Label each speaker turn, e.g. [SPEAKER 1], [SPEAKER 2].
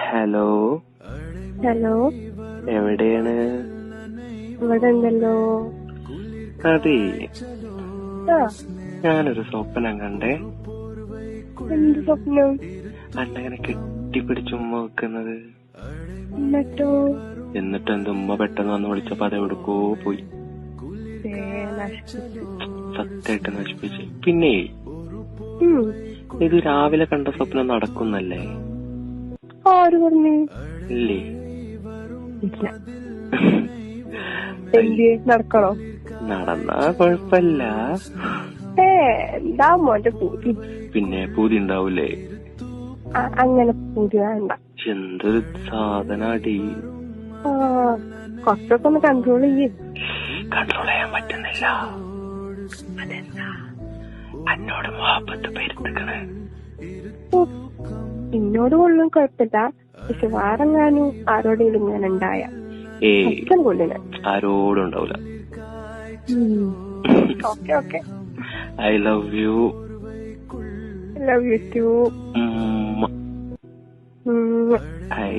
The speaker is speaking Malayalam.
[SPEAKER 1] ഹലോ.
[SPEAKER 2] ഹലോ,
[SPEAKER 1] എവിടെയാണ്?
[SPEAKER 2] ഇവിടെ ഉണ്ടല്ലോ.
[SPEAKER 1] അതെ,
[SPEAKER 2] ആ,
[SPEAKER 1] ഞാനൊരു സ്വപ്നം കണ്ടേ.
[SPEAKER 2] എന്ത് സ്വപ്നം?
[SPEAKER 1] അന്നങ്ങനെ കെട്ടിപ്പിടിച്ച് ഉമ്മ വെക്കുന്നത്.
[SPEAKER 2] എന്നിട്ടോ?
[SPEAKER 1] എന്നിട്ട് എന്റെ ഉമ്മ പെട്ടെന്ന് വന്ന് വിളിച്ചപ്പോ അത് എവിടേക്കോ പോയി. സത്യമായിട്ട് നശിപ്പിച്ച്. പിന്നെ ഇത് രാവിലെ കണ്ട സ്വപ്നം നടക്കുന്നല്ലേ?
[SPEAKER 2] ആര് പറഞ്ഞു?
[SPEAKER 1] ഇല്ലേ?
[SPEAKER 2] ഇല്ല. എന്ത് നടക്കണോ?
[SPEAKER 1] നടന്നാ കൊഴപ്പല്ല.
[SPEAKER 2] എന്താ മോന്റെ പൂതി?
[SPEAKER 1] പിന്നെ പൂതി ഉണ്ടാവൂലേ?
[SPEAKER 2] അങ്ങനെ പൂതി വേണ്ട.
[SPEAKER 1] എന്തൊരു സാധനാടി.
[SPEAKER 2] കുറച്ചൊക്കെ ഒന്ന് കൺട്രോൾ ചെയ്യേ.
[SPEAKER 1] കൺട്രോൾ ചെയ്യാൻ പറ്റുന്നില്ല. അതെന്താ? എന്നോട് മുഹബത്ത് പെരുത്തിക്കണേ.
[SPEAKER 2] എന്നോട് കൊള്ളും കുഴപ്പമില്ല, പക്ഷെ വേറെങ്ങാനും ആരോടെങ്കിലും ഇങ്ങനെ ഉണ്ടായ കൊള്ളില്ല.
[SPEAKER 1] ആരോടും ഉണ്ടാവൂല.
[SPEAKER 2] Okay okay.
[SPEAKER 1] I love you.
[SPEAKER 2] Love you too.
[SPEAKER 1] I